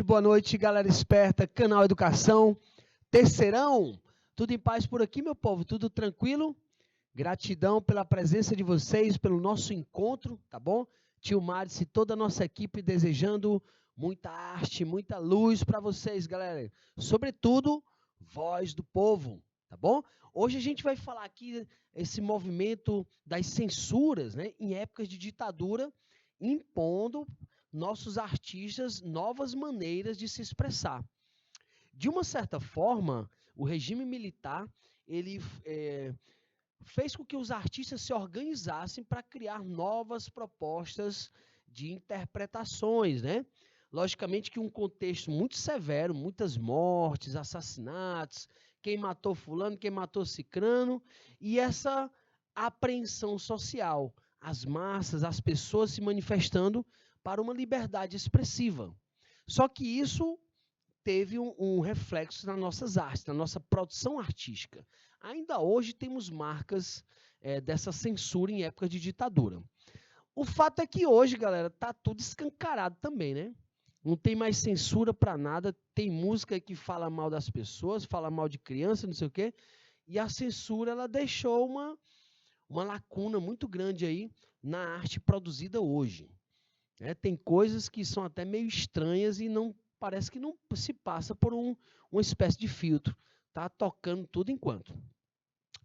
Boa noite, galera esperta, canal Educação, terceirão, tudo em paz por aqui, meu povo, tudo tranquilo? Gratidão pela presença de vocês, pelo nosso encontro, tá bom? Tio Maris e toda a nossa equipe desejando muita arte, muita luz para vocês, galera. Sobretudo, voz do povo, tá bom? Hoje a gente vai falar aqui esse movimento das censuras, né, em épocas de ditadura, impondo nossos artistas novas maneiras de se expressar. De uma certa forma, o regime militar, ele fez com que os artistas se organizassem para criar novas propostas de interpretações, né? Logicamente que um contexto muito severo, muitas mortes, assassinatos, quem matou fulano, quem matou cicrano, e essa apreensão social, as massas, as pessoas se manifestando para uma liberdade expressiva. Só que isso teve um reflexo nas nossas artes, na nossa produção artística. Ainda hoje temos marcas dessa censura em época de ditadura. O fato é que hoje, galera, tá tudo escancarado também, né? Não tem mais censura para nada, tem música que fala mal das pessoas, fala mal de criança, não sei o quê, e a censura ela deixou uma lacuna muito grande aí na arte produzida hoje. Tem coisas que são até meio estranhas e não parece que não se passa por uma espécie de filtro. Tá tocando tudo enquanto.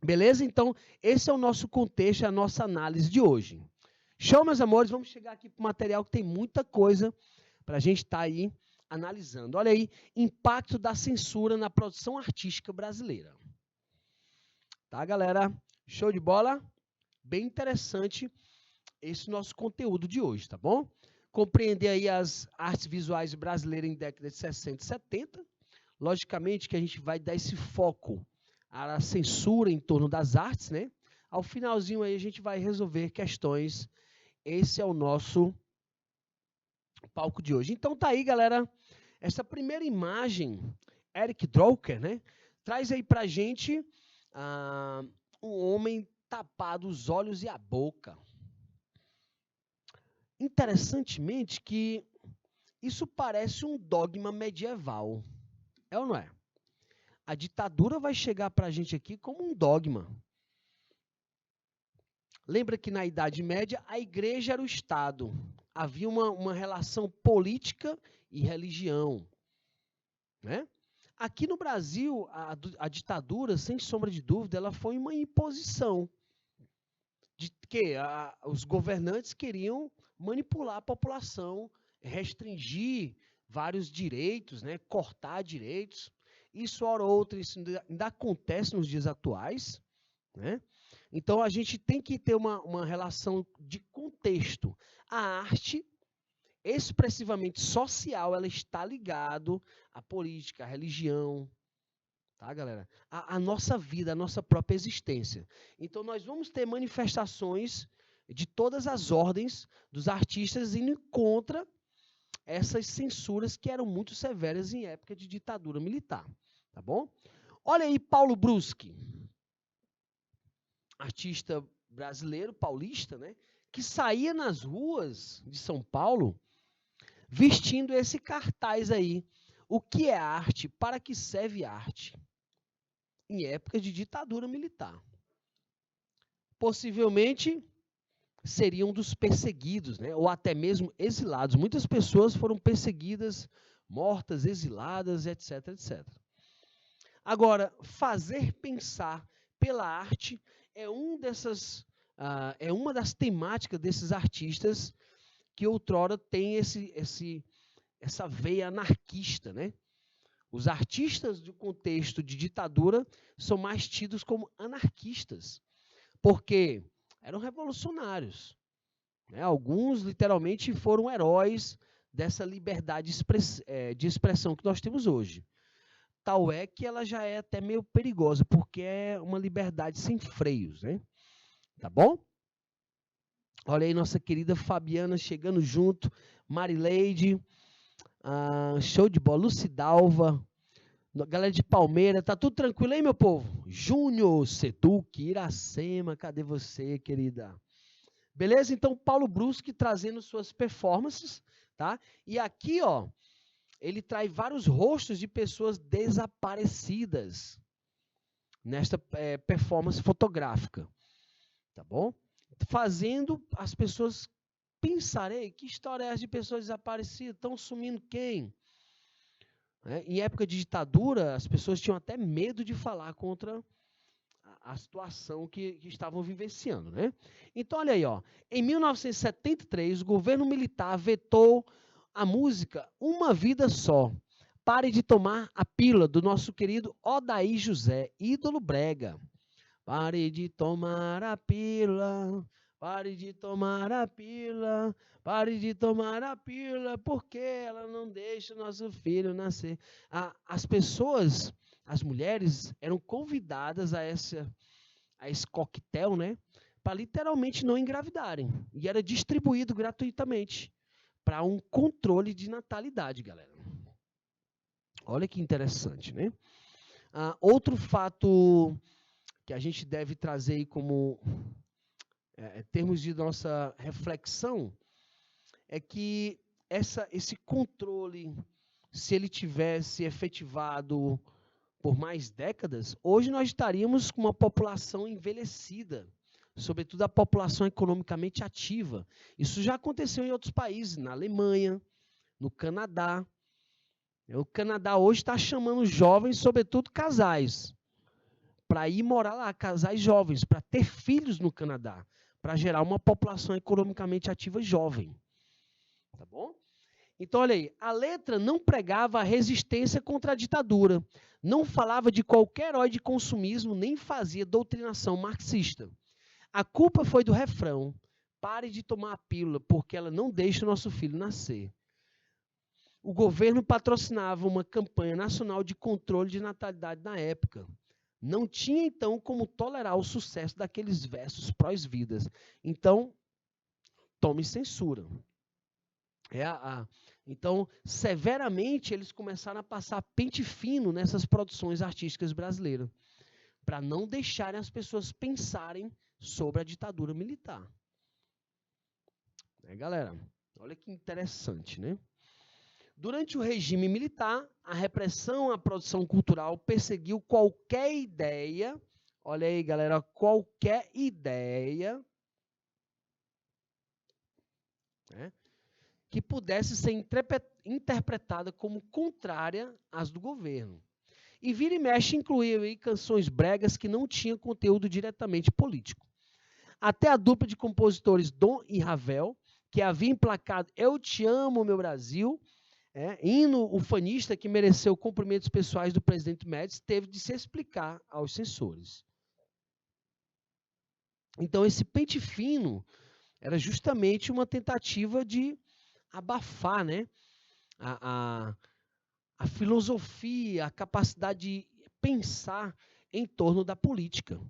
Beleza? Então, esse é o nosso contexto, a nossa análise de hoje. Show, meus amores? Vamos chegar aqui para o material que tem muita coisa para a gente estar aí analisando. Olha aí, impacto da censura na produção artística brasileira. Tá, galera? Show de bola? Bem interessante esse nosso conteúdo de hoje, tá bom? Compreender aí as artes visuais brasileiras em década de 60 e 70. Logicamente que a gente vai dar esse foco à censura em torno das artes, né? Ao finalzinho aí a gente vai resolver questões. Esse é o nosso palco de hoje. Então tá aí, galera. Essa primeira imagem, Eric Drucker, né? Traz aí pra gente um homem tapado os olhos e a boca. Interessantemente que isso parece um dogma medieval. É ou não é? A ditadura vai chegar para a gente aqui como um dogma. Lembra que na Idade Média a igreja era o Estado. Havia uma relação política e religião. Né? Aqui no Brasil, a ditadura, sem sombra de dúvida, ela foi uma imposição. De que os governantes queriam manipular a população, restringir vários direitos, né? Cortar direitos. Isso, hora ou outra, isso ainda acontece nos dias atuais. Né? Então, a gente tem que ter uma relação de contexto. A arte, expressivamente social, ela está ligada à política, à religião, tá, galera? A nossa vida, a nossa própria existência. Então, nós vamos ter manifestações de todas as ordens dos artistas indo contra essas censuras que eram muito severas em época de ditadura militar, tá bom? Olha aí Paulo Bruschi, artista brasileiro, paulista, né? Que saía nas ruas de São Paulo vestindo esse cartaz aí. O que é arte? Para que serve arte? Em época de ditadura militar. Possivelmente seria um dos perseguidos, né? Ou até mesmo exilados. Muitas pessoas foram perseguidas, mortas, exiladas, etc, etc. Agora, fazer pensar pela arte é uma das temáticas desses artistas que outrora tem essa veia anarquista, né? Os artistas do contexto de ditadura são mais tidos como anarquistas, porque eram revolucionários. Né? Alguns, literalmente, foram heróis dessa liberdade de expressão que nós temos hoje. Tal é que ela já é até meio perigosa, porque é uma liberdade sem freios. Né? Tá bom? Olha aí nossa querida Fabiana chegando junto, Marileide, show de bola, Lucidalva, galera de Palmeira, tá tudo tranquilo aí, meu povo? Júnior, Seduc, Iracema, cadê você, querida? Beleza? Então, Paulo Bruschi trazendo suas performances, tá? E aqui, ó, ele traz vários rostos de pessoas desaparecidas nesta performance fotográfica, tá bom? Fazendo as pessoas pensarem, que história é essa de pessoas desaparecidas? Estão sumindo quem? Em época de ditadura, as pessoas tinham até medo de falar contra a situação que estavam vivenciando, né? Então, olha aí, ó. Em 1973, o governo militar vetou a música Uma Vida Só. Pare de tomar a pílula, do nosso querido Odair José, ídolo brega. Pare de tomar a pílula, pare de tomar a pílula, pare de tomar a pílula, porque ela não deixa o nosso filho nascer. As pessoas, as mulheres, eram convidadas a esse coquetel, né? Para literalmente não engravidarem. E era distribuído gratuitamente para um controle de natalidade, galera. Olha que interessante, né? Outro fato que a gente deve trazer aí como termos de nossa reflexão é que esse controle, se ele tivesse efetivado por mais décadas, hoje nós estaríamos com uma população envelhecida, sobretudo a população economicamente ativa. Isso já aconteceu em outros países, na Alemanha, no Canadá. O Canadá hoje está chamando jovens, sobretudo casais, para ir morar lá, casais jovens, para ter filhos no Canadá, para gerar uma população economicamente ativa jovem. Tá bom? Então, olha aí, a letra não pregava a resistência contra a ditadura, não falava de qualquer herói de consumismo, nem fazia doutrinação marxista. A culpa foi do refrão: pare de tomar a pílula, porque ela não deixa o nosso filho nascer. O governo patrocinava uma campanha nacional de controle de natalidade na época. Não tinha, então, como tolerar o sucesso daqueles versos prós-vidas. Então, tome censura. Então, severamente, eles começaram a passar pente fino nessas produções artísticas brasileiras, para não deixarem as pessoas pensarem sobre a ditadura militar. Galera, olha que interessante, né? Durante o regime militar, a repressão à produção cultural perseguiu qualquer ideia, olha aí, galera, qualquer ideia, né, que pudesse ser interpretada como contrária às do governo. E vira e mexe incluía aí canções bregas que não tinham conteúdo diretamente político. Até a dupla de compositores Dom e Ravel, que havia emplacado Eu Te Amo, Meu Brasil, hino ufanista que mereceu cumprimentos pessoais do presidente Médici, teve de se explicar aos censores. Então, esse pente fino era justamente uma tentativa de abafar, né, a filosofia, a capacidade de pensar em torno da política.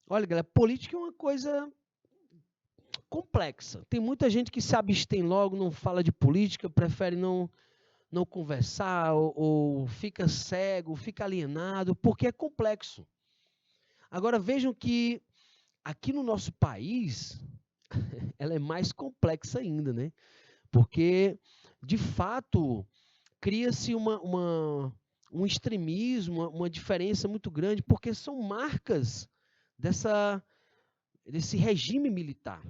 Olha, galera, política é uma coisa complexa. Tem muita gente que se abstém logo, não fala de política, prefere não conversar, ou fica cego, fica alienado, porque é complexo. Agora, vejam que aqui no nosso país, ela é mais complexa ainda, né? Porque, de fato, cria-se um extremismo, uma diferença muito grande, porque são marcas desse regime militar.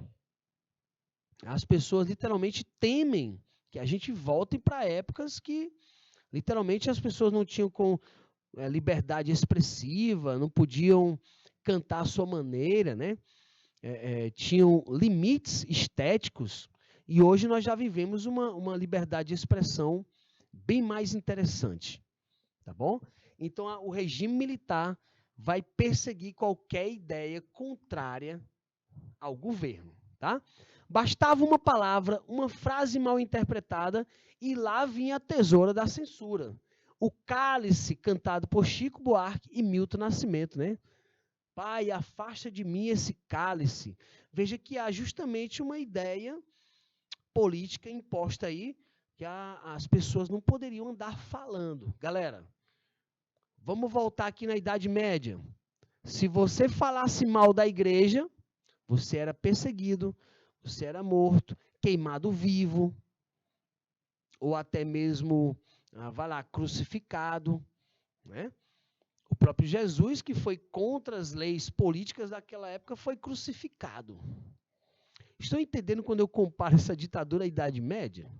As pessoas literalmente temem que a gente volte para épocas que literalmente as pessoas não tinham liberdade expressiva, não podiam cantar à sua maneira, né? Tinham limites estéticos, e hoje nós já vivemos uma liberdade de expressão bem mais interessante, tá bom? Então, o regime militar vai perseguir qualquer ideia contrária ao governo, tá? Bastava uma palavra, uma frase mal interpretada, e lá vinha a tesoura da censura. O Cálice, cantado por Chico Buarque e Milton Nascimento, né? Pai, afasta de mim esse cálice. Veja que há justamente uma ideia política imposta aí, que as pessoas não poderiam andar falando. Galera, vamos voltar aqui na Idade Média. Se você falasse mal da igreja, você era perseguido, você era morto, queimado vivo. ou até mesmo, vai lá, crucificado, né? O próprio Jesus, que foi contra as leis políticas daquela época, foi crucificado. Estão entendendo quando eu comparo essa ditadura à Idade Média?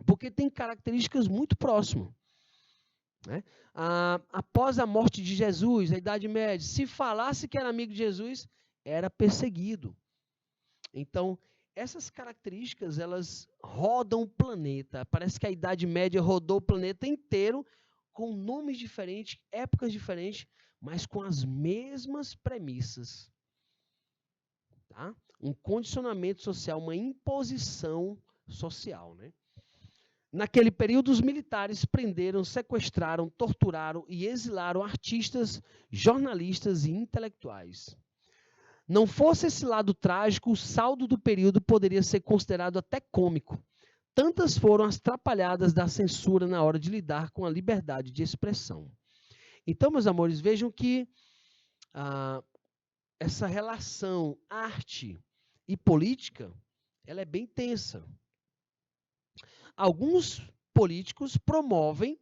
Porque tem características muito próximas. Né? Após a morte de Jesus, a Idade Média, se falasse que era amigo de Jesus, era perseguido. Então, essas características, elas rodam o planeta. Parece que a Idade Média rodou o planeta inteiro, com nomes diferentes, épocas diferentes, mas com as mesmas premissas. Tá? Um condicionamento social, uma imposição social, né? Naquele período, os militares prenderam, sequestraram, torturaram e exilaram artistas, jornalistas e intelectuais. Não fosse esse lado trágico, o saldo do período poderia ser considerado até cômico. Tantas foram as trapalhadas da censura na hora de lidar com a liberdade de expressão. Então, meus amores, vejam que essa relação arte e política, ela é bem tensa. Alguns políticos promovem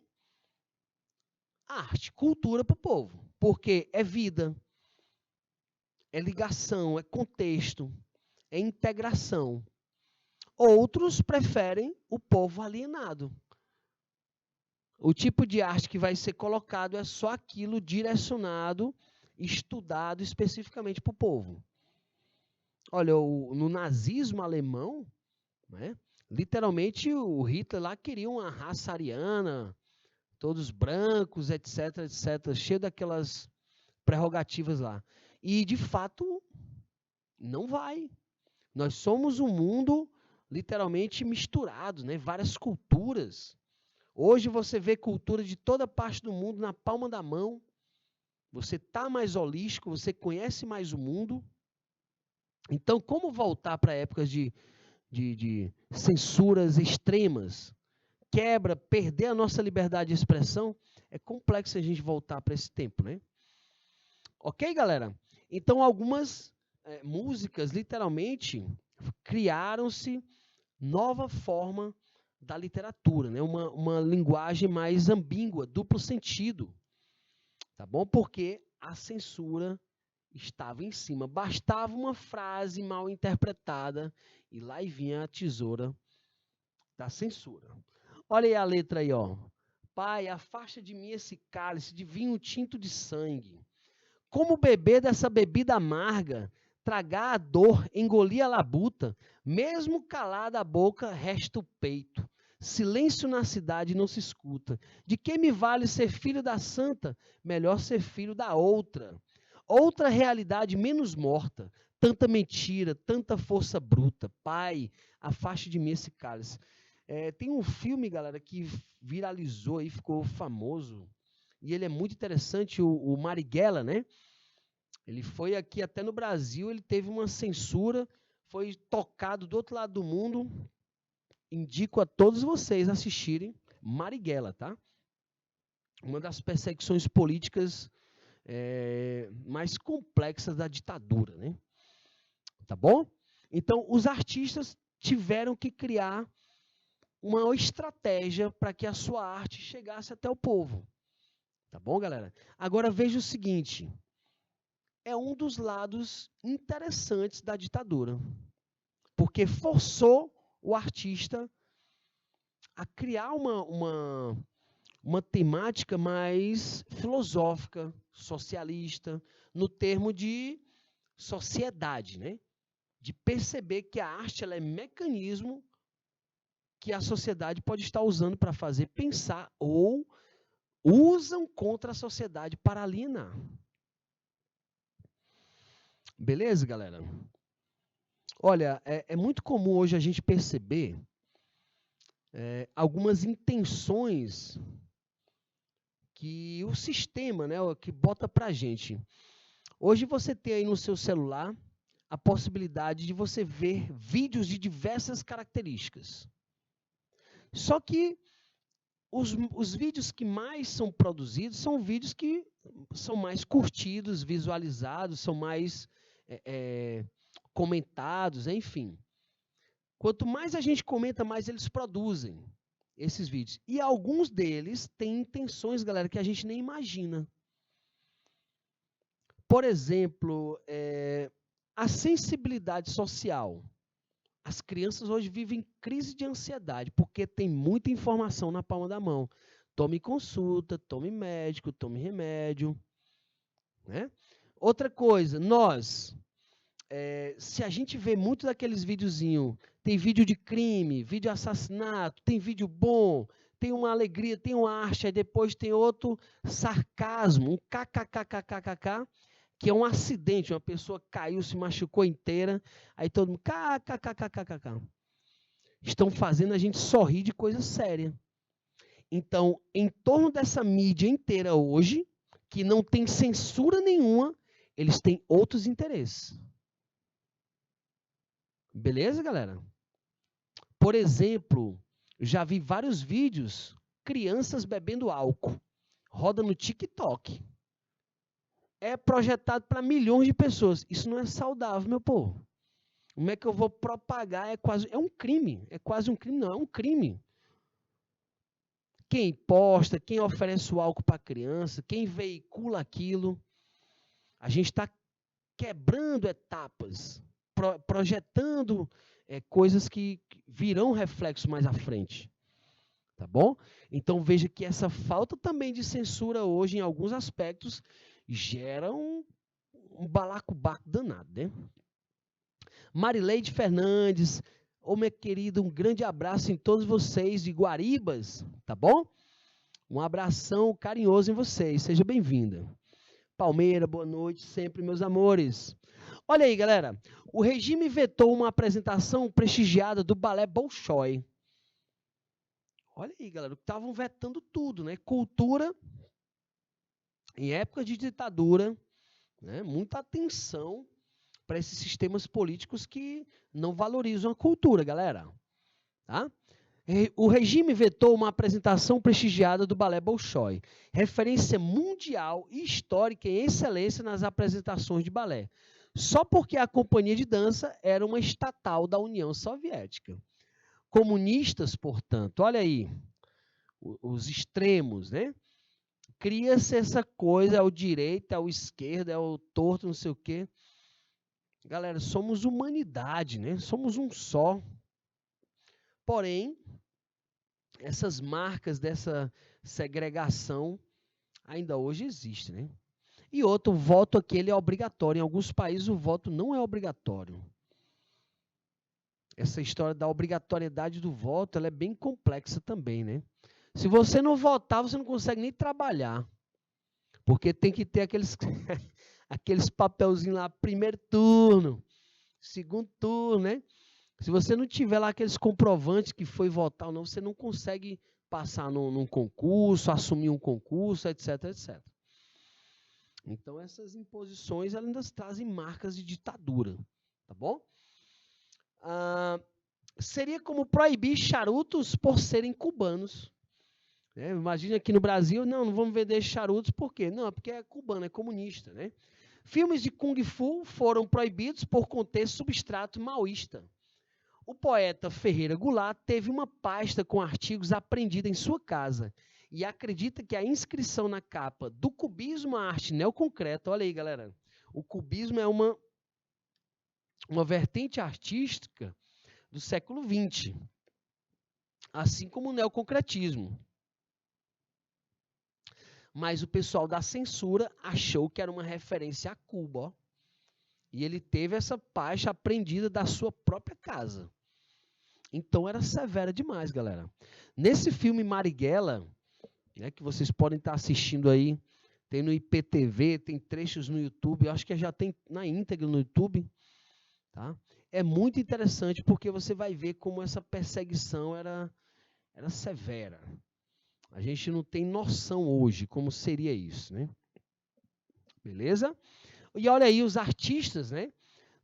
arte, cultura para o povo, porque é vida, é ligação, é contexto, é integração. Outros preferem o povo alienado. O tipo de arte que vai ser colocado é só aquilo direcionado, estudado especificamente para o povo. Olha, no nazismo alemão, né, literalmente o Hitler lá queria uma raça ariana, todos brancos, etc, etc, cheio daquelas prerrogativas lá. E, de fato, não vai. Nós somos um mundo literalmente misturado, né? Várias culturas. Hoje você vê cultura de toda parte do mundo na palma da mão. Você está mais holístico, você conhece mais o mundo. Então, como voltar para épocas de censuras extremas? Quebra, perder a nossa liberdade de expressão? É complexo a gente voltar para esse tempo, né? Ok, galera? Então, algumas músicas, literalmente, criaram-se nova forma da literatura, né? Uma linguagem mais ambígua, duplo sentido, tá bom? Porque a censura estava em cima. Bastava uma frase mal interpretada e lá vinha a tesoura da censura. Olha aí a letra aí, ó. Pai, afasta de mim esse cálice de vinho tinto de sangue. Como beber dessa bebida amarga, tragar a dor, engolir a labuta, mesmo calada a boca, resta o peito. Silêncio na cidade não se escuta. De que me vale ser filho da santa? Melhor ser filho da outra. Outra realidade menos morta. Tanta mentira, tanta força bruta. Pai, afaste de mim esse cálice. Tem um filme, galera, que viralizou e ficou famoso. E ele é muito interessante, o Marighella, né? Ele foi aqui até no Brasil, ele teve uma censura, foi tocado do outro lado do mundo. Indico a todos vocês assistirem Marighella, tá? Uma das perseguições políticas mais complexas da ditadura, né? Tá bom? Então, os artistas tiveram que criar uma estratégia para que a sua arte chegasse até o povo. Tá bom, galera? Agora veja o seguinte, é um dos lados interessantes da ditadura, porque forçou o artista a criar uma temática mais filosófica, socialista, no termo de sociedade, né? De perceber que a arte ela é mecanismo que a sociedade pode estar usando para fazer pensar ou usam contra a sociedade para alienar. Beleza, galera? Olha, é muito comum hoje a gente perceber algumas intenções que o sistema, né, que bota para a gente. Hoje você tem aí no seu celular a possibilidade de você ver vídeos de diversas características. Só que os vídeos que mais são produzidos são vídeos que são mais curtidos, visualizados, são mais comentados, enfim. Quanto mais a gente comenta, mais eles produzem. esses vídeos. E alguns deles têm intenções, galera, que a gente nem imagina. Por exemplo, a sensibilidade social. As crianças hoje vivem crise de ansiedade, porque tem muita informação na palma da mão. Tome consulta, tome médico, tome remédio. Né? Outra coisa, se a gente vê muito daqueles videozinhos, tem vídeo de crime, vídeo de assassinato, tem vídeo bom, tem uma alegria, tem uma arte, aí depois tem outro sarcasmo, um kkkkkk, que é um acidente, uma pessoa caiu, se machucou inteira, aí todo mundo kkkkkk. Estão fazendo a gente sorrir de coisa séria. Então, em torno dessa mídia inteira hoje, que não tem censura nenhuma, eles têm outros interesses. Beleza, galera? Por exemplo, já vi vários vídeos, crianças bebendo álcool, roda no TikTok. É projetado para milhões de pessoas. Isso não é saudável, meu povo. Como é que eu vou propagar? É um crime. É quase um crime, não, é um crime. Quem posta, quem oferece o álcool para a criança, quem veicula aquilo, a gente está quebrando etapas, projetando coisas que virão reflexo mais à frente. Tá bom? Então veja que essa falta também de censura hoje, em alguns aspectos, gera um balacobaco danado, né? Marileide Fernandes, minha querida, um grande abraço em todos vocês de Guaribas, tá bom? Um abração carinhoso em vocês, seja bem-vinda. Palmeira, boa noite, sempre, meus amores. Olha aí, galera, o regime vetou uma apresentação prestigiada do balé Bolshoi. Olha aí, galera, estavam vetando tudo, né? Cultura, em época de ditadura, né? Muita atenção para esses sistemas políticos que não valorizam a cultura, galera. Tá? O regime vetou uma apresentação prestigiada do balé Bolshoi, referência mundial e histórica em excelência nas apresentações de balé, só porque a companhia de dança era uma estatal da União Soviética. Comunistas, portanto, olha aí, os extremos, né? Cria-se essa coisa, é o direito, é o esquerdo, é o torto, não sei o quê. Galera, somos humanidade, né? Somos um só. Porém, essas marcas dessa segregação ainda hoje existem, né? E outro, o voto aqui ele é obrigatório. Em alguns países o voto não é obrigatório. Essa história da obrigatoriedade do voto, ela é bem complexa também, né? Se você não votar, você não consegue nem trabalhar. Porque tem que ter aqueles papelzinhos lá, primeiro turno, segundo turno, né? Se você não tiver lá aqueles comprovantes que foi votar ou não, você não consegue passar num concurso, assumir um concurso, etc, etc. Então, essas imposições elas ainda trazem marcas de ditadura, tá bom? Seria como proibir charutos por serem cubanos. Imagina aqui no Brasil, não vamos vender charutos, por quê? Não, porque é cubano, é comunista, né? Filmes de Kung Fu foram proibidos por conter substrato maoísta. O poeta Ferreira Goulart teve uma pasta com artigos apreendida em sua casa e acredita que a inscrição na capa do cubismo à arte neoconcreta, olha aí, galera, o cubismo é uma vertente artística do século XX, assim como o neoconcretismo. Mas o pessoal da censura achou que era uma referência a Cuba, ó, e ele teve essa pasta apreendida da sua própria casa. Então era severa demais, galera. Nesse filme Marighella, né, que vocês podem estar assistindo aí, tem no IPTV, tem trechos no YouTube, eu acho que já tem na íntegra no YouTube, tá? É muito interessante porque você vai ver como essa perseguição era severa. A gente não tem noção hoje como seria isso, né? Beleza? E olha aí os artistas, né?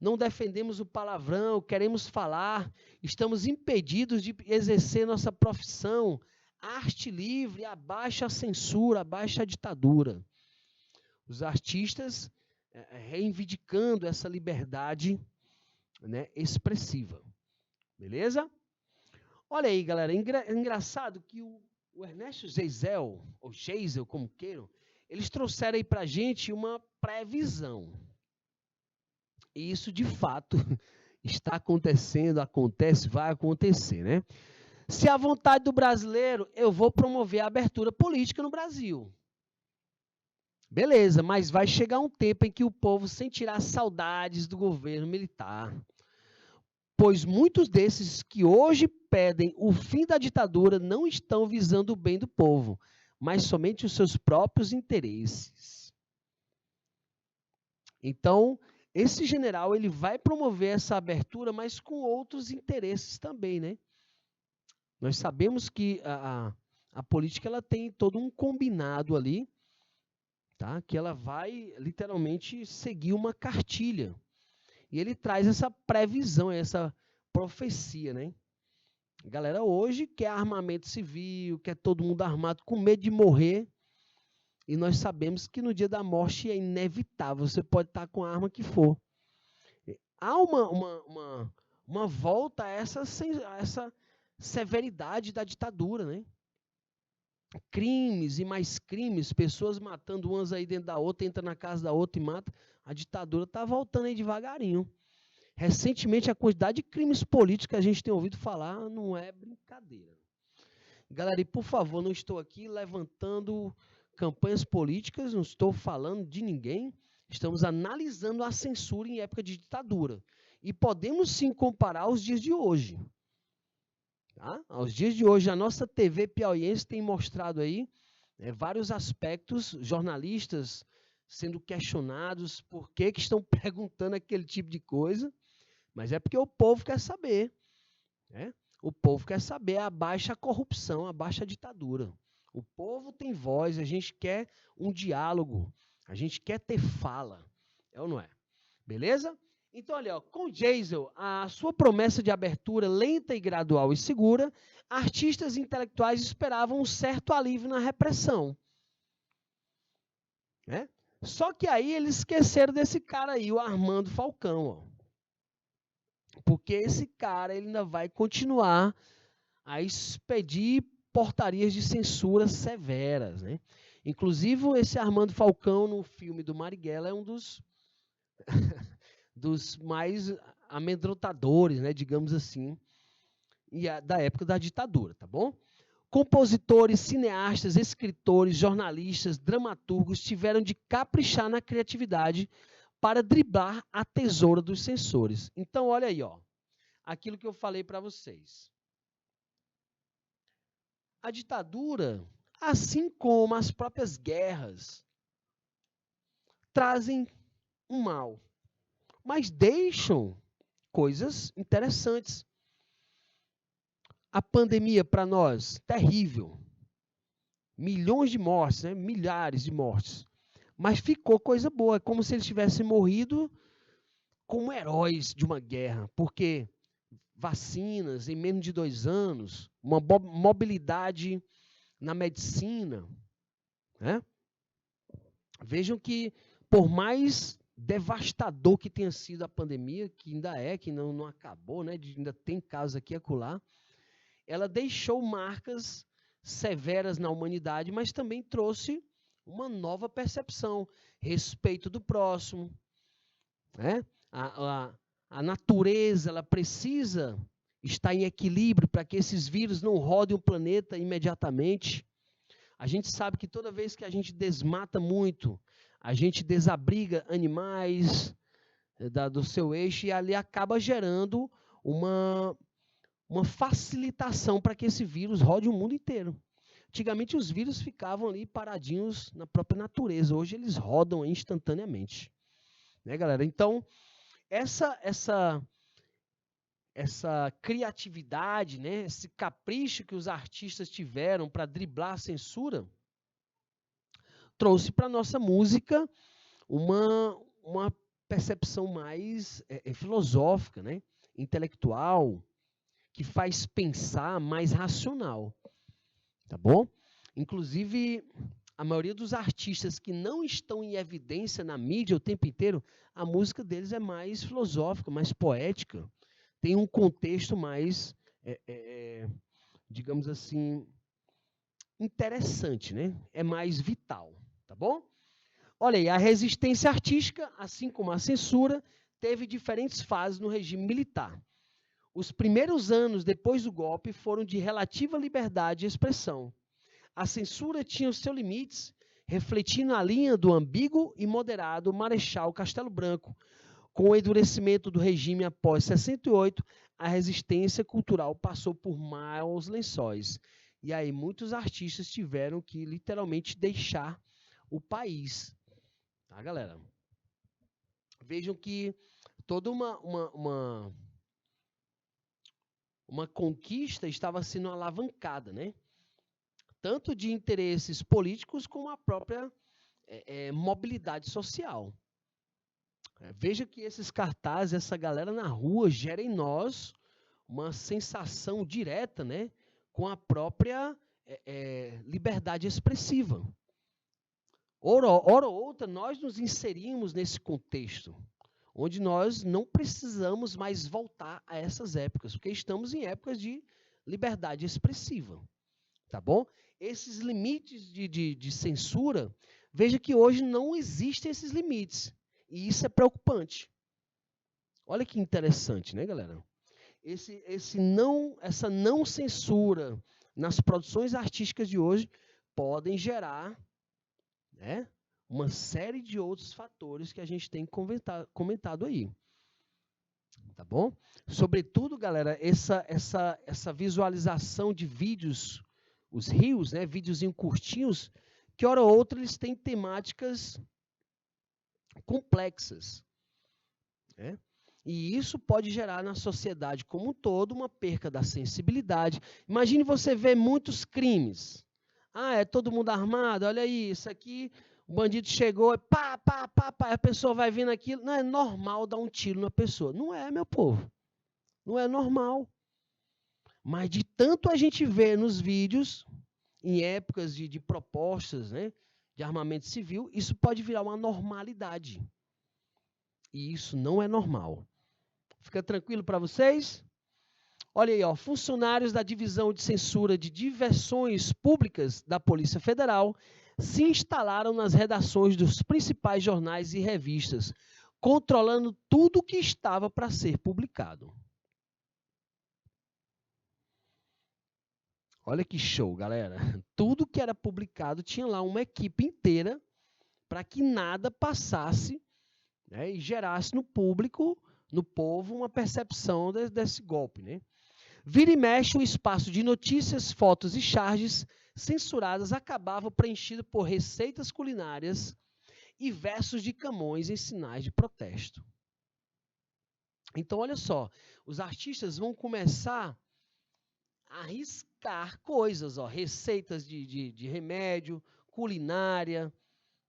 Não defendemos o palavrão, queremos falar, estamos impedidos de exercer nossa profissão. Arte livre, abaixo a censura, abaixo a ditadura. Os artistas reivindicando essa liberdade, né, expressiva. Beleza? Olha aí, galera, engraçado que o Ernesto Geisel, ou Geisel, como queiram, eles trouxeram aí pra gente uma previsão. E isso, de fato, está acontecendo, acontece, vai acontecer, né? Se a vontade do brasileiro, eu vou promover a abertura política no Brasil. Beleza, mas vai chegar um tempo em que o povo sentirá saudades do governo militar. Pois muitos desses que hoje pedem o fim da ditadura não estão visando o bem do povo, mas somente os seus próprios interesses. Então, esse general ele vai promover essa abertura, mas com outros interesses também, né? Nós sabemos que a política ela tem todo um combinado ali, tá? Que ela vai literalmente seguir uma cartilha. E ele traz essa previsão, essa profecia, né? A galera hoje quer armamento civil, quer todo mundo armado, com medo de morrer. E nós sabemos que no dia da morte é inevitável, você pode estar com a arma que for. Há uma volta a essa severidade da ditadura, né? Crimes e mais crimes, pessoas matando umas aí dentro da outra, entra na casa da outra e mata. A ditadura está voltando aí devagarinho. Recentemente, a quantidade de crimes políticos que a gente tem ouvido falar não é brincadeira. Galera, e por favor, não estou aqui levantando campanhas políticas, não estou falando de ninguém. Estamos analisando a censura em época de ditadura. E podemos sim comparar aos dias de hoje. Tá? Aos dias de hoje, a nossa TV piauiense tem mostrado aí vários aspectos, jornalistas sendo questionados por que estão perguntando aquele tipo de coisa, mas é porque o povo quer saber. Né? O povo quer saber, abaixa a corrupção, abaixa a ditadura. O povo tem voz, a gente quer um diálogo, a gente quer ter fala. É ou não é? Beleza? Então, olha, ó, com Geisel, a sua promessa de abertura lenta e gradual e segura, artistas intelectuais esperavam um certo alívio na repressão. Né? Só que aí eles esqueceram desse cara aí, o Armando Falcão. Ó. Porque esse cara ele ainda vai continuar a expedir portarias de censura severas. Né? Inclusive, esse Armando Falcão, no filme do Marighella, é um dos mais amedrontadores, né, digamos assim, da época da ditadura, tá bom? Compositores, cineastas, escritores, jornalistas, dramaturgos tiveram de caprichar na criatividade para driblar a tesoura dos censores. Então, olha aí, ó, aquilo que eu falei para vocês. A ditadura, assim como as próprias guerras, trazem um mal, mas deixam coisas interessantes. A pandemia para nós, terrível. Milhões de mortes, né? Milhares de mortes. Mas ficou coisa boa, como se eles tivessem morrido como heróis de uma guerra, porque vacinas em menos de 2 anos, uma mobilidade na medicina. Né? Vejam que, por mais devastador que tenha sido a pandemia, que ainda é, que não acabou, né? Ainda tem casos aqui e acolá, ela deixou marcas severas na humanidade, mas também trouxe uma nova percepção, respeito do próximo. Né? A natureza ela precisa estar em equilíbrio para que esses vírus não rodem o planeta imediatamente. A gente sabe que toda vez que a gente desmata muito, a gente desabriga animais do seu eixo e ali acaba gerando uma facilitação para que esse vírus rode o mundo inteiro. Antigamente os vírus ficavam ali paradinhos na própria natureza, hoje eles rodam instantaneamente. Né, galera? Então, essa criatividade, né, esse capricho que os artistas tiveram para driblar a censura, trouxe para a nossa música uma percepção mais filosófica, né, intelectual, que faz pensar mais racional, tá bom? Inclusive, a maioria dos artistas que não estão em evidência na mídia o tempo inteiro, a música deles é mais filosófica, mais poética, tem um contexto mais digamos assim, interessante, né? É mais vital, tá bom? Olha aí, a resistência artística, assim como a censura, teve diferentes fases no regime militar. Os primeiros anos depois do golpe foram de relativa liberdade de expressão. A censura tinha os seus limites, refletindo a linha do ambíguo e moderado Marechal Castelo Branco. Com o endurecimento do regime após 68, a resistência cultural passou por maus lençóis. E aí muitos artistas tiveram que literalmente deixar o país. Tá, galera? Vejam que toda uma conquista estava sendo alavancada, né? Tanto de interesses políticos como a própria mobilidade social. Veja que esses cartazes, essa galera na rua, gera em nós uma sensação direta, né, com a própria liberdade expressiva. Ora ou outra, nós nos inserimos nesse contexto, onde nós não precisamos mais voltar a essas épocas, porque estamos em épocas de liberdade expressiva, tá bom? Esses limites de censura, veja que hoje não existem esses limites, e isso é preocupante. Olha que interessante, né, galera? Essa não censura nas produções artísticas de hoje podem gerar, né, uma série de outros fatores que a gente tem comentado aí. Tá bom? Sobretudo, galera, essa visualização de vídeos, os reels, né, videozinhos curtinhos, que hora ou outra eles têm temáticas complexas, né? E isso pode gerar na sociedade como um todo uma perca da sensibilidade. Imagine você ver muitos crimes. Ah, é todo mundo armado, olha aí, isso aqui, o bandido chegou, pá, pá, pá, pá, a pessoa vai vendo aquilo. Não é normal dar um tiro na pessoa. Não é, meu povo. Não é normal. Mas de tanto a gente ver nos vídeos, em épocas de propostas, né, de armamento civil, isso pode virar uma normalidade. E isso não é normal. Fica tranquilo para vocês? Olha aí, ó, funcionários da Divisão de Censura de Diversões Públicas da Polícia Federal se instalaram nas redações dos principais jornais e revistas, controlando tudo que estava para ser publicado. Olha que show, galera. Tudo que era publicado tinha lá uma equipe inteira para que nada passasse, né, e gerasse no público, no povo, uma percepção desse golpe, né? Vira e mexe, o espaço de notícias, fotos e charges censuradas acabava preenchido por receitas culinárias e versos de Camões em sinais de protesto. Então, olha só, os artistas vão começar a arriscar coisas, ó, receitas de remédio, culinária,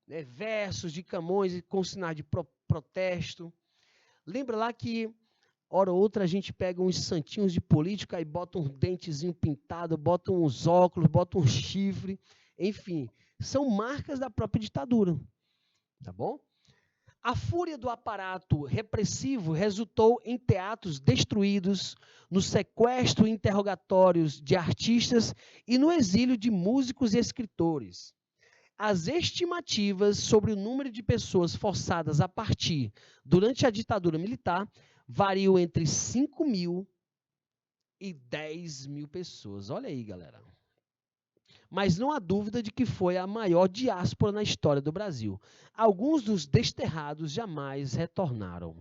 né, versos de Camões com sinais de protesto. Lembra lá que hora ou outra a gente pega uns santinhos de político, aí bota um dentezinho pintado, bota uns óculos, bota um chifre, enfim, são marcas da própria ditadura, tá bom? A fúria do aparato repressivo resultou em teatros destruídos, no sequestro e interrogatórios de artistas e no exílio de músicos e escritores. As estimativas sobre o número de pessoas forçadas a partir durante a ditadura militar variam entre 5 mil e 10 mil pessoas. Olha aí, galera. Mas não há dúvida de que foi a maior diáspora na história do Brasil. Alguns dos desterrados jamais retornaram.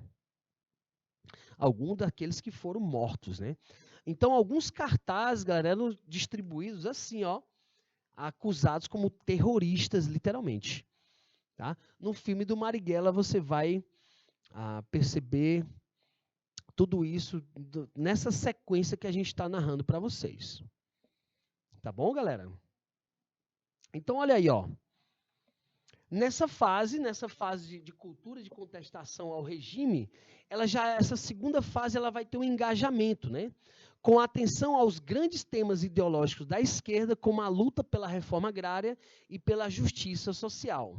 Alguns daqueles que foram mortos, né? Então, alguns cartazes, galera, eram distribuídos assim, ó, acusados como terroristas, literalmente. Tá? No filme do Marighella, você vai perceber tudo isso nessa sequência que a gente está narrando para vocês. Tá bom, galera? Então, olha aí, ó. Nessa fase de cultura, de contestação ao regime, essa segunda fase ela vai ter um engajamento, né? Com atenção aos grandes temas ideológicos da esquerda, como a luta pela reforma agrária e pela justiça social.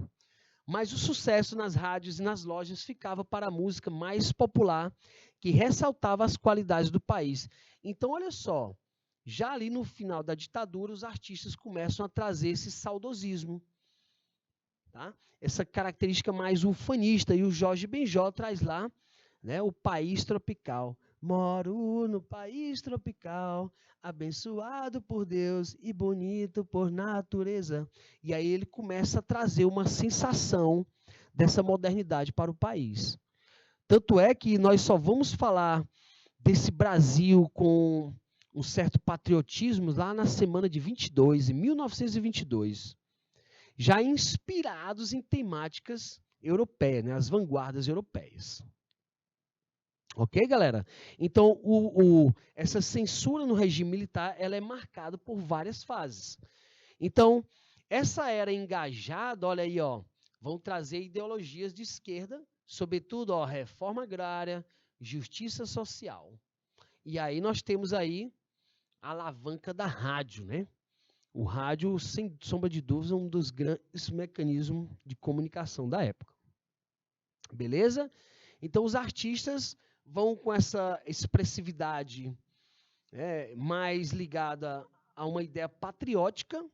Mas o sucesso nas rádios e nas lojas ficava para a música mais popular, que ressaltava as qualidades do país. Então, olha só, já ali no final da ditadura, os artistas começam a trazer esse saudosismo, tá? Essa característica mais ufanista, e o Jorge Benjol traz lá, né, o país tropical. Moro no país tropical, abençoado por Deus e bonito por natureza. E aí ele começa a trazer uma sensação dessa modernidade para o país. Tanto é que nós só vamos falar desse Brasil com um certo patriotismo lá na semana de 22, em 1922, já inspirados em temáticas europeias, né, as vanguardas europeias. Ok, galera? Então, essa censura no regime militar ela é marcada por várias fases. Então, essa era engajada, olha aí, ó, vão trazer ideologias de esquerda, sobretudo, ó, reforma agrária, justiça social. E aí nós temos aí a alavanca da rádio, né? O rádio, sem sombra de dúvida, é um dos grandes mecanismos de comunicação da época. Beleza? Então, os artistas vão com essa expressividade mais ligada a uma ideia patriótica,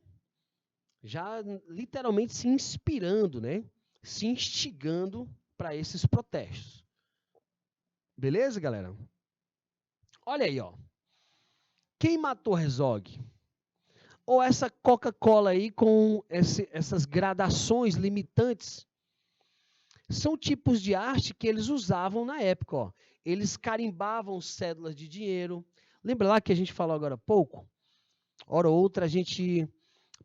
já literalmente se inspirando, né? Se instigando para esses protestos. Beleza, galera? Olha aí, ó. Quem matou Herzog? Ou essa Coca-Cola aí com essas gradações limitantes? São tipos de arte que eles usavam na época, ó. Eles carimbavam cédulas de dinheiro. Lembra lá que a gente falou agora há pouco? Hora ou outra a gente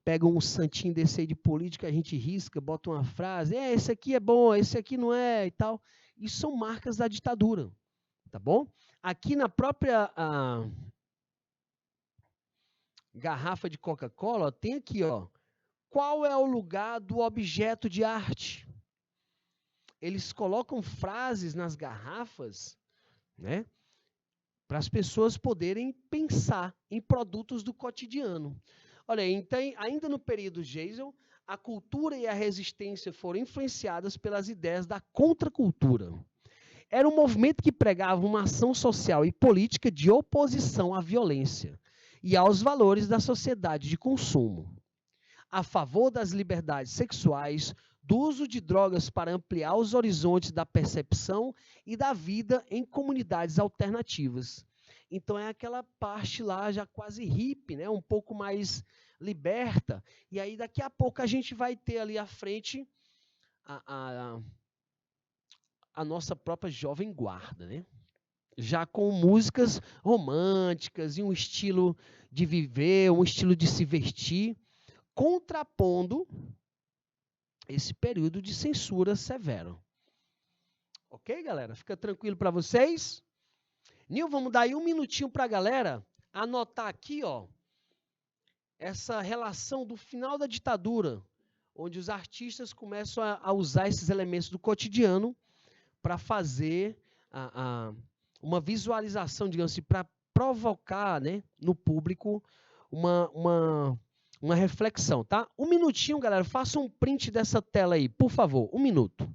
pega um santinho desse aí de política, a gente risca, bota uma frase, esse aqui é bom, esse aqui não é e tal. Isso são marcas da ditadura, tá bom? Aqui na própria garrafa de Coca-Cola, tem aqui, ó, qual é o lugar do objeto de arte? Eles colocam frases nas garrafas, né, para as pessoas poderem pensar em produtos do cotidiano. Olha, então, ainda no período Geisel, a cultura e a resistência foram influenciadas pelas ideias da contracultura. Era um movimento que pregava uma ação social e política de oposição à violência e aos valores da sociedade de consumo, a favor das liberdades sexuais, do uso de drogas para ampliar os horizontes da percepção e da vida em comunidades alternativas. Então é aquela parte lá já quase hippie, né? Um pouco mais liberta. E aí daqui a pouco a gente vai ter ali à frente a nossa própria jovem guarda, né? Já com músicas românticas e um estilo de viver, um estilo de se vestir, contrapondo esse período de censura severo. Ok, galera? Fica tranquilo para vocês? Nil, vamos dar aí um minutinho para a galera anotar aqui, ó, essa relação do final da ditadura, onde os artistas começam a usar esses elementos do cotidiano para fazer uma visualização, digamos assim, para provocar, né, no público uma reflexão, tá? Um minutinho, galera, faça um print dessa tela aí, por favor, um minuto.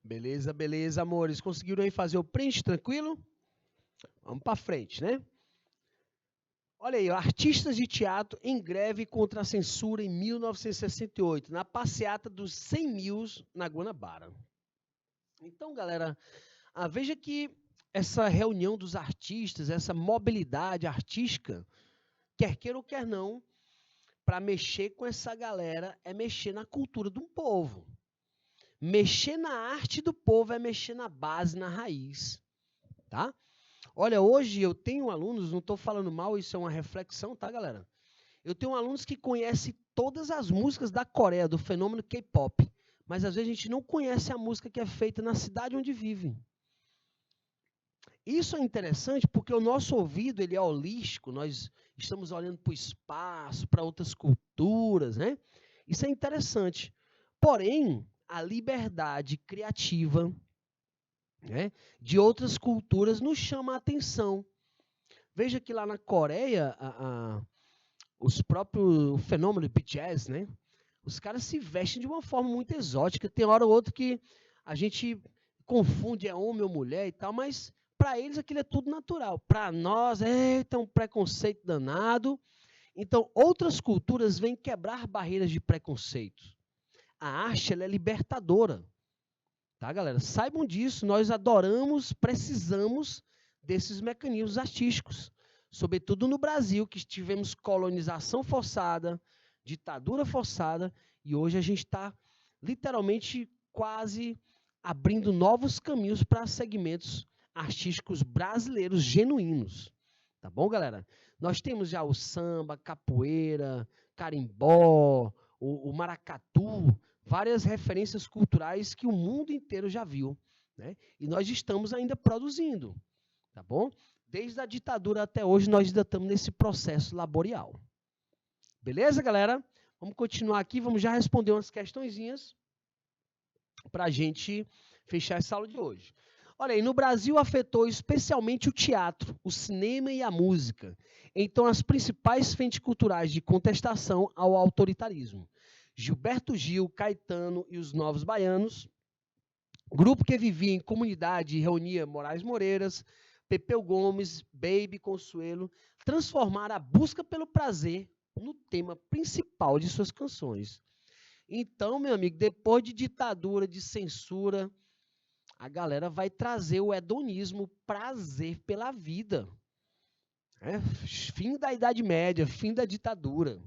Beleza, beleza, amores. Conseguiram aí fazer o print tranquilo? Vamos para frente, né? Olha aí, artistas de teatro em greve contra a censura em 1968, na passeata dos 100 mil na Guanabara. Então, galera, veja que essa reunião dos artistas, essa mobilidade artística, quer queira ou quer não, para mexer com essa galera é mexer na cultura de um povo. Mexer na arte do povo é mexer na base, na raiz, tá? Olha, hoje eu tenho alunos, não estou falando mal, isso é uma reflexão, tá, galera? Eu tenho alunos que conhecem todas as músicas da Coreia, do fenômeno K-pop, mas às vezes a gente não conhece a música que é feita na cidade onde vive. Isso é interessante porque o nosso ouvido ele é holístico, nós estamos olhando para o espaço, para outras culturas, né? Isso é interessante. Porém, a liberdade criativa, né, de outras culturas nos chama a atenção. Veja que lá na Coreia, os próprios fenômenos de jazz, né, os caras se vestem de uma forma muito exótica. Tem hora ou outra que a gente confunde é homem ou mulher e tal, mas para eles aquilo é tudo natural. Para nós, tem um preconceito danado. Então, outras culturas vêm quebrar barreiras de preconceito. A arte ela é libertadora. Tá, galera? Saibam disso, nós adoramos, precisamos desses mecanismos artísticos. Sobretudo no Brasil, que tivemos colonização forçada, ditadura forçada, e hoje a gente está literalmente quase abrindo novos caminhos para segmentos artísticos brasileiros genuínos. Tá bom, galera? Nós temos já o samba, capoeira, carimbó, o maracatu, várias referências culturais que o mundo inteiro já viu, né? E nós estamos ainda produzindo, tá bom? Desde a ditadura até hoje, nós ainda estamos nesse processo laborial. Beleza, galera? Vamos continuar aqui, vamos já responder umas questõezinhas para a gente fechar essa aula de hoje. Olha aí, no Brasil afetou especialmente o teatro, o cinema e a música. Então, as principais frentes culturais de contestação ao autoritarismo. Gilberto Gil, Caetano e os Novos Baianos, grupo que vivia em comunidade e reunia Moraes Moreiras, Pepeu Gomes, Baby Consuelo, transformaram a busca pelo prazer no tema principal de suas canções. Então, meu amigo, depois de ditadura, de censura, a galera vai trazer o hedonismo, prazer pela vida. Fim da Idade Média, fim da ditadura.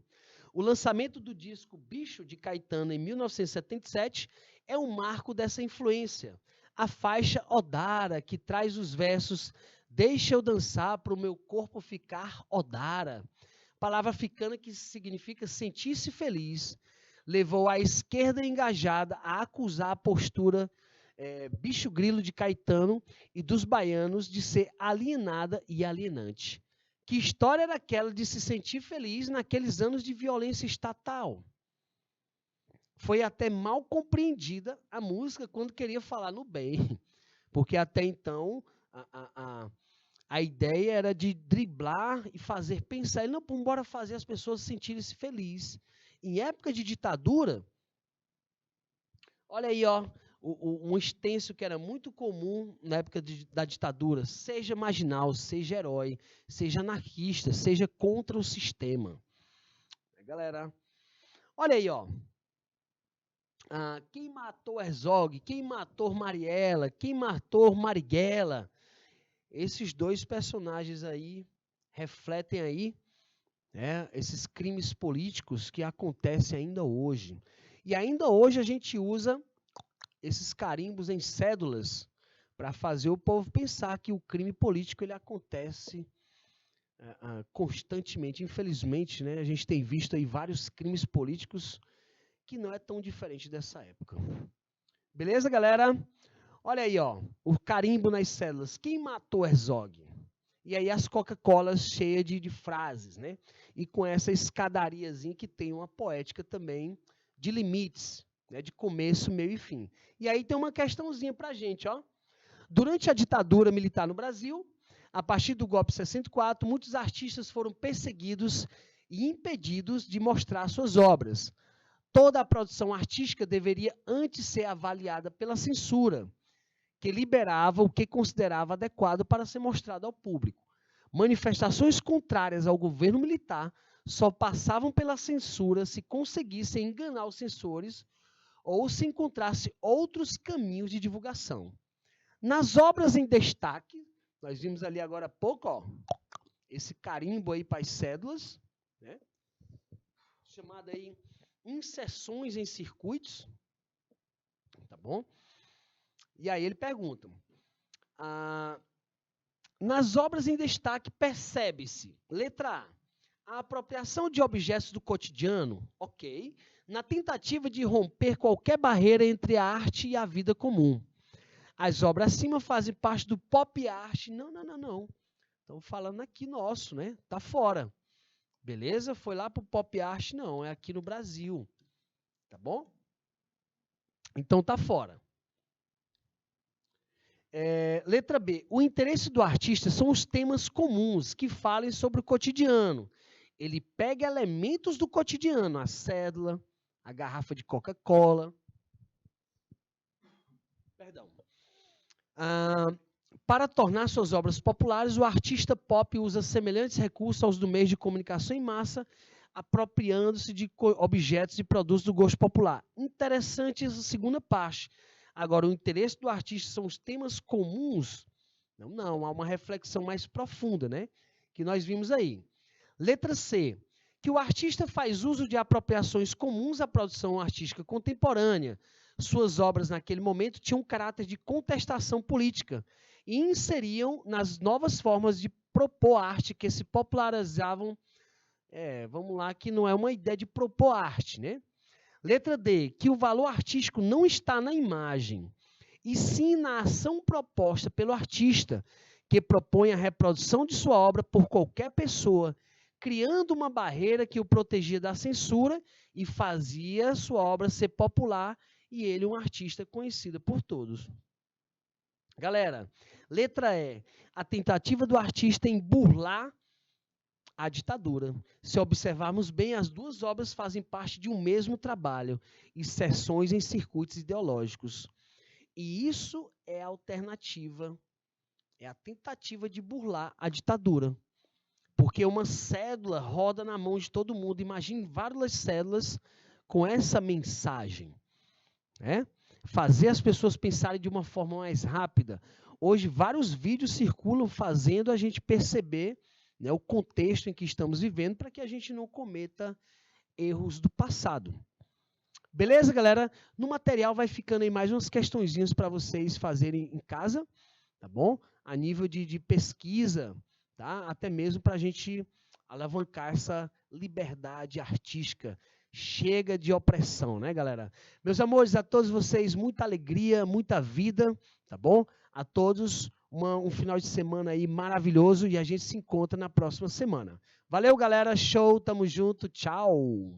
O lançamento do disco Bicho, de Caetano, em 1977, é um marco dessa influência. A faixa Odara, que traz os versos Deixa eu dançar para o meu corpo ficar Odara, palavra africana que significa sentir-se feliz, levou a esquerda engajada a acusar a postura bicho grilo de Caetano e dos baianos de ser alienada e alienante. Que história era aquela de se sentir feliz naqueles anos de violência estatal? Foi até mal compreendida a música quando queria falar no bem, porque até então a ideia era de driblar e fazer pensar. Ele não, bora fazer as pessoas sentirem-se felizes. Em época de ditadura, olha aí, ó, um extenso que era muito comum na época da ditadura, seja marginal, seja herói, seja anarquista, seja contra o sistema. Galera, olha aí, ó. Quem matou Herzog, quem matou Marighella, quem matou Marighella, esses dois personagens aí refletem aí, né, esses crimes políticos que acontecem ainda hoje. E ainda hoje a gente usa esses carimbos em cédulas para fazer o povo pensar que o crime político ele acontece constantemente. Infelizmente, né, a gente tem visto aí vários crimes políticos que não é tão diferente dessa época. Beleza, galera? Olha aí, ó, o carimbo nas cédulas. Quem matou Herzog? E aí as Coca-Colas cheias de frases, né? E com essa escadariazinha que tem uma poética também de limites, né? De começo, meio e fim. E aí tem uma questãozinha pra gente, ó. Durante a ditadura militar no Brasil, a partir do golpe de 64, muitos artistas foram perseguidos e impedidos de mostrar suas obras. Toda a produção artística deveria antes ser avaliada pela censura, que liberava o que considerava adequado para ser mostrado ao público. Manifestações contrárias ao governo militar só passavam pela censura se conseguissem enganar os censores ou se encontrasse outros caminhos de divulgação. Nas obras em destaque, nós vimos ali agora há pouco, ó, esse carimbo aí para as cédulas, né? Chamado aí inserções em circuitos, tá bom? E aí ele pergunta, nas obras em destaque percebe-se, letra A apropriação de objetos do cotidiano, ok, na tentativa de romper qualquer barreira entre a arte e a vida comum. As obras acima fazem parte do pop art. Não. Estamos falando aqui nosso, né? Tá fora. Beleza? Foi lá pro pop art, não. É aqui no Brasil. Tá bom? Então tá fora. Letra B. O interesse do artista são os temas comuns que falem sobre o cotidiano. Ele pega elementos do cotidiano, a cédula, a garrafa de Coca-Cola. Perdão. Para tornar suas obras populares, o artista pop usa semelhantes recursos aos do meio de comunicação em massa, apropriando-se de objetos e produtos do gosto popular. Interessante essa segunda parte. Agora, o interesse do artista são os temas comuns? Não, há uma reflexão mais profunda, né? Que nós vimos aí. Letra C. Que o artista faz uso de apropriações comuns à produção artística contemporânea. Suas obras, naquele momento, tinham um caráter de contestação política e inseriam nas novas formas de propor arte que se popularizavam. Vamos lá, que não é uma ideia de propor arte, né? Letra D. Que o valor artístico não está na imagem, e sim na ação proposta pelo artista, que propõe a reprodução de sua obra por qualquer pessoa, criando uma barreira que o protegia da censura e fazia sua obra ser popular e ele um artista conhecido por todos. Galera, letra E. A tentativa do artista em burlar a ditadura. Se observarmos bem, as duas obras fazem parte de um mesmo trabalho, inserções em circuitos ideológicos. E isso é a alternativa, é a tentativa de burlar a ditadura. Porque uma cédula roda na mão de todo mundo. Imagine várias cédulas com essa mensagem. Fazer as pessoas pensarem de uma forma mais rápida. Hoje, vários vídeos circulam fazendo a gente perceber, né, o contexto em que estamos vivendo para que a gente não cometa erros do passado. Beleza, galera? No material vai ficando aí mais umas questõezinhas para vocês fazerem em casa, tá bom? A nível de pesquisa, tá? Até mesmo para a gente alavancar essa liberdade artística. Chega de opressão, né, galera? Meus amores, a todos vocês, muita alegria, muita vida, tá bom? A todos, um final de semana aí maravilhoso e a gente se encontra na próxima semana. Valeu, galera. Show, tamo junto. Tchau.